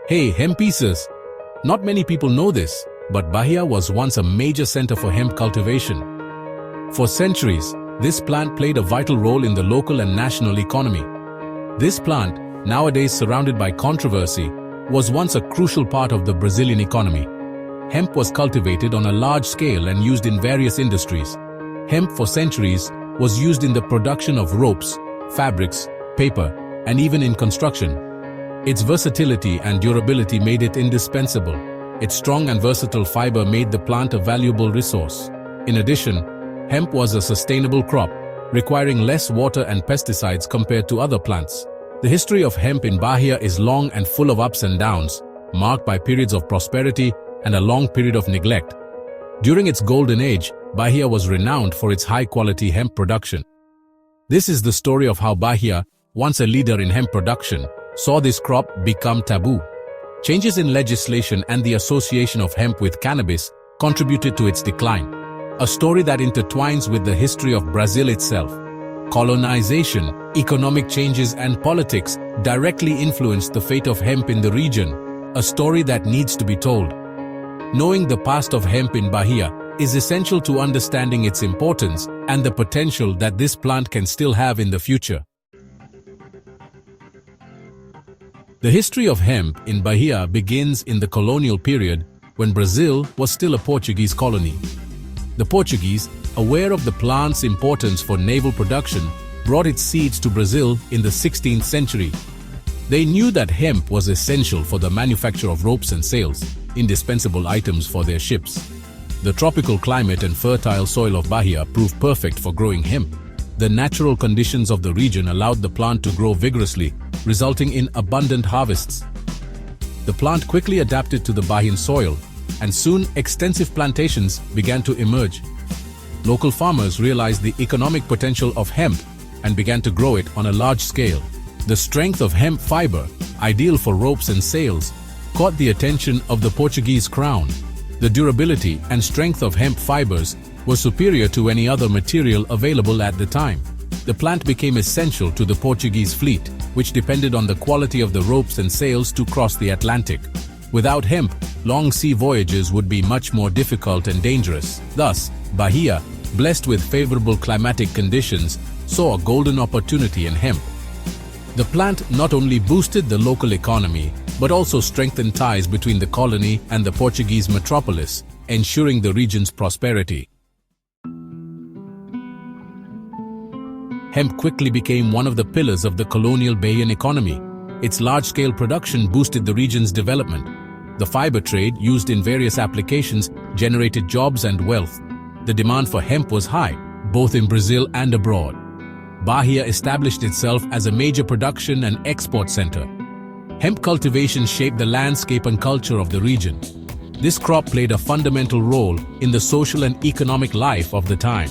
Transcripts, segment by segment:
Hey, hemp pieces! Not many people know this, but Bahia was once a major center for hemp cultivation. For centuries, this plant played a vital role in the local and national economy. This plant, nowadays surrounded by controversy, was once a crucial part of the Brazilian economy. Hemp was cultivated on a large scale and used in various industries. Hemp for centuries was used in the production of ropes, fabrics, paper, and even in construction. Its versatility and durability made it indispensable. Its strong and versatile fiber made the plant a valuable resource. In addition, hemp was a sustainable crop, requiring less water and pesticides compared to other plants. The history of hemp in Bahia is long and full of ups and downs, marked by periods of prosperity and a long period of neglect. During its golden age, Bahia was renowned for its high-quality hemp production. This is the story of how Bahia, once a leader in hemp production, saw this crop become taboo. Changes in legislation and the association of hemp with cannabis contributed to its decline. A story that intertwines with the history of Brazil itself. Colonization, economic changes, and politics directly influenced the fate of hemp in the region, a story that needs to be told. Knowing the past of hemp in Bahia is essential to understanding its importance and the potential that this plant can still have in the future. The history of hemp in Bahia begins in the colonial period when Brazil was still a Portuguese colony. The Portuguese, aware of the plant's importance for naval production, brought its seeds to Brazil in the 16th century. They knew that hemp was essential for the manufacture of ropes and sails, indispensable items for their ships. The tropical climate and fertile soil of Bahia proved perfect for growing hemp. The natural conditions of the region allowed the plant to grow vigorously, resulting in abundant harvests. The plant quickly adapted to the Bahian soil, and soon extensive plantations began to emerge. Local farmers realized the economic potential of hemp and began to grow it on a large scale. The strength of hemp fiber, ideal for ropes and sails, caught the attention of the Portuguese crown. The durability and strength of hemp fibers were superior to any other material available at the time. The plant became essential to the Portuguese fleet, which depended on the quality of the ropes and sails to cross the Atlantic. Without hemp, long sea voyages would be much more difficult and dangerous. Thus, Bahia, blessed with favorable climatic conditions, saw a golden opportunity in hemp. The plant not only boosted the local economy, but also strengthened ties between the colony and the Portuguese metropolis, ensuring the region's prosperity. Hemp quickly became one of the pillars of the colonial Bahian economy. Its large-scale production boosted the region's development. The fiber trade, used in various applications, generated jobs and wealth. The demand for hemp was high, both in Brazil and abroad. Bahia established itself as a major production and export center. Hemp cultivation shaped the landscape and culture of the region. This crop played a fundamental role in the social and economic life of the time.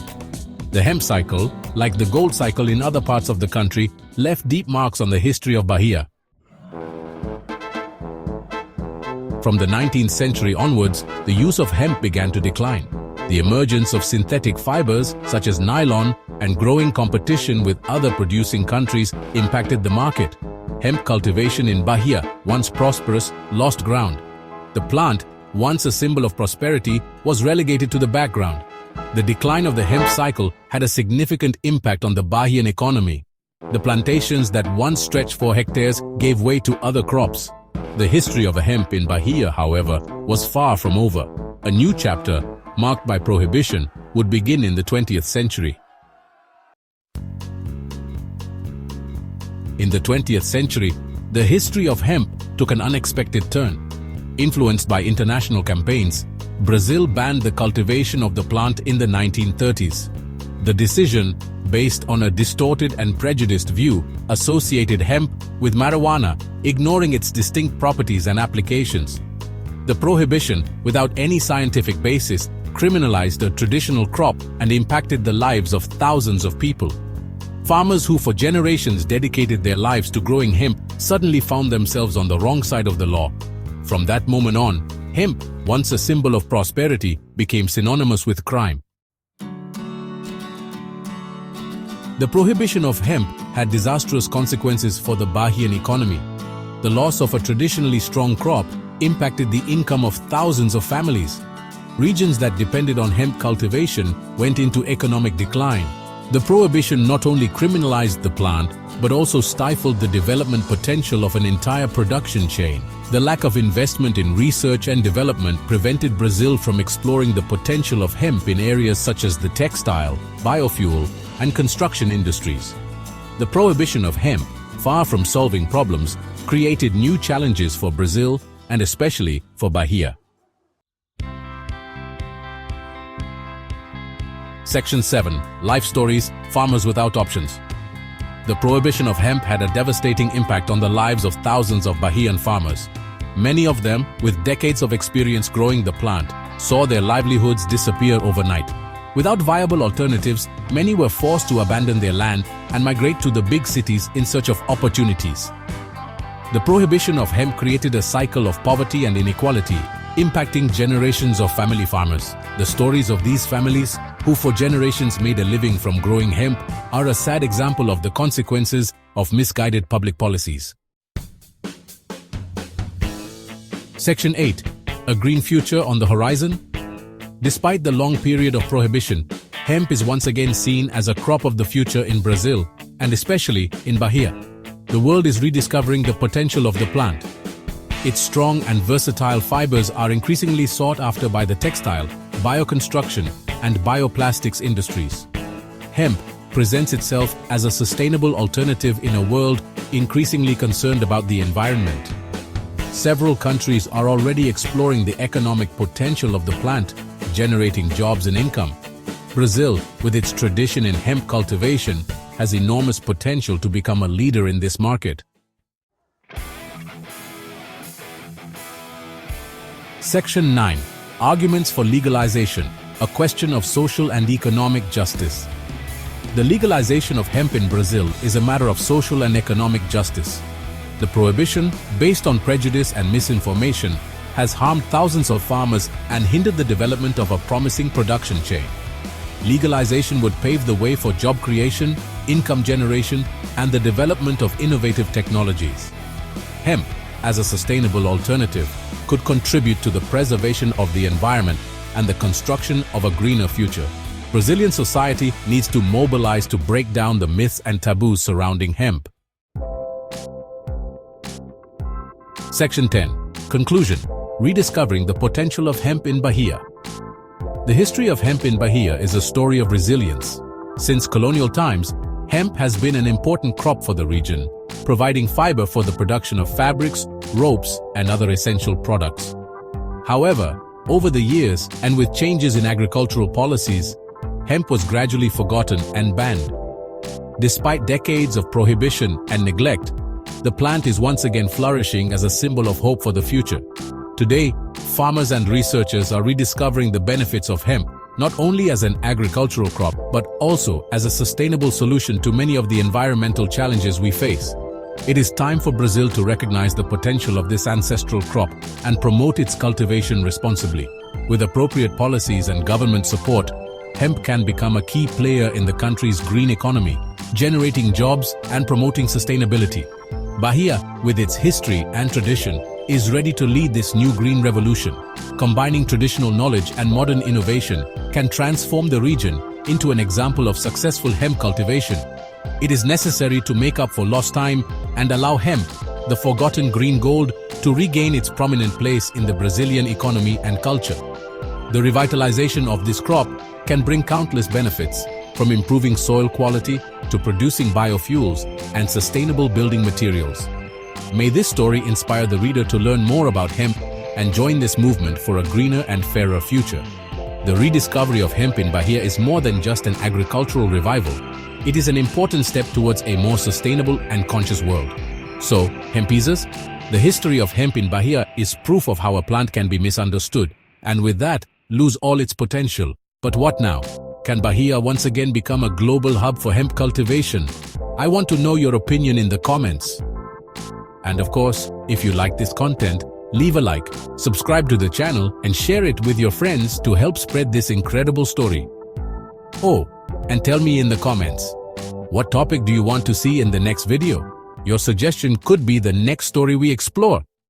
The hemp cycle, like the gold cycle in other parts of the country, left deep marks on the history of Bahia. From the 19th century onwards, the use of hemp began to decline. The emergence of synthetic fibers, such as nylon, and growing competition with other producing countries impacted the market. Hemp cultivation in Bahia, once prosperous, lost ground. The plant, once a symbol of prosperity, was relegated to the background. The decline of the hemp cycle had a significant impact on the Bahian economy. The plantations that once stretched for hectares gave way to other crops. The history of hemp in Bahia, however, was far from over. A new chapter, marked by prohibition, would begin in the 20th century. In the 20th century, the history of hemp took an unexpected turn. Influenced by international campaigns, Brazil banned the cultivation of the plant in the 1930s. The decision, based on a distorted and prejudiced view, associated hemp with marijuana, ignoring its distinct properties and applications. The prohibition, without any scientific basis, criminalized a traditional crop and impacted the lives of thousands of people. Farmers who for generations dedicated their lives to growing hemp suddenly found themselves on the wrong side of the law. From that moment on, hemp, once a symbol of prosperity, became synonymous with crime. The prohibition of hemp had disastrous consequences for the Bahian economy. The loss of a traditionally strong crop impacted the income of thousands of families. Regions that depended on hemp cultivation went into economic decline. The prohibition not only criminalized the plant, but also stifled the development potential of an entire production chain. The lack of investment in research and development prevented Brazil from exploring the potential of hemp in areas such as the textile, biofuel, and construction industries. The prohibition of hemp, far from solving problems, created new challenges for Brazil and especially for Bahia. Section 7. Life Stories, Farmers Without Options. The prohibition of hemp had a devastating impact on the lives of thousands of Bahian farmers. Many of them, with decades of experience growing the plant, saw their livelihoods disappear overnight. Without viable alternatives, many were forced to abandon their land and migrate to the big cities in search of opportunities. The prohibition of hemp created a cycle of poverty and inequality, impacting generations of family farmers. The stories of these families, who for generations made a living from growing hemp, are a sad example of the consequences of misguided public policies. Section 8. A green future on the horizon? Despite the long period of prohibition, hemp is once again seen as a crop of the future in Brazil, and especially in Bahia. The world is rediscovering the potential of the plant. Its strong and versatile fibers are increasingly sought after by the textile, bioconstruction, and bioplastics industries. Hemp presents itself as a sustainable alternative in a world increasingly concerned about the environment. Several countries are already exploring the economic potential of the plant, generating jobs and income. Brazil, with its tradition in hemp cultivation, has enormous potential to become a leader in this market. Section 9. Arguments for legalization, a question of social and economic justice. The legalization of hemp in Brazil is a matter of social and economic justice. The prohibition, based on prejudice and misinformation, has harmed thousands of farmers and hindered the development of a promising production chain. Legalization would pave the way for job creation, income generation, and the development of innovative technologies. Hemp, as a sustainable alternative, could contribute to the preservation of the environment and the construction of a greener future. Brazilian society needs to mobilize to break down the myths and taboos surrounding hemp. Section 10. Conclusion. Rediscovering the potential of hemp in Bahia. The history of hemp in Bahia is a story of resilience. Since colonial times, hemp has been an important crop for the region, providing fiber for the production of fabrics, ropes, and other essential products. However, over the years, and with changes in agricultural policies, hemp was gradually forgotten and banned. Despite decades of prohibition and neglect, the plant is once again flourishing as a symbol of hope for the future. Today, farmers and researchers are rediscovering the benefits of hemp, not only as an agricultural crop, but also as a sustainable solution to many of the environmental challenges we face. It is time for Brazil to recognize the potential of this ancestral crop and promote its cultivation responsibly. With appropriate policies and government support, hemp can become a key player in the country's green economy, generating jobs and promoting sustainability. Bahia, with its history and tradition, is ready to lead this new green revolution. Combining traditional knowledge and modern innovation can transform the region into an example of successful hemp cultivation. It is necessary to make up for lost time and allow hemp, the forgotten green gold, to regain its prominent place in the Brazilian economy and culture. The revitalization of this crop can bring countless benefits, from improving soil quality to producing biofuels and sustainable building materials. May this story inspire the reader to learn more about hemp and join this movement for a greener and fairer future. The rediscovery of hemp in Bahia is more than just an agricultural revival. It is an important step towards a more sustainable and conscious world. So, hempizers, the history of hemp in Bahia is proof of how a plant can be misunderstood, and with that, lose all its potential. But what now? Can Bahia once again become a global hub for hemp cultivation? I want to know your opinion in the comments. And of course, if you like this content, leave a like, subscribe to the channel, and share it with your friends to help spread this incredible story. Oh, and tell me in the comments, what topic do you want to see in the next video? Your suggestion could be the next story we explore.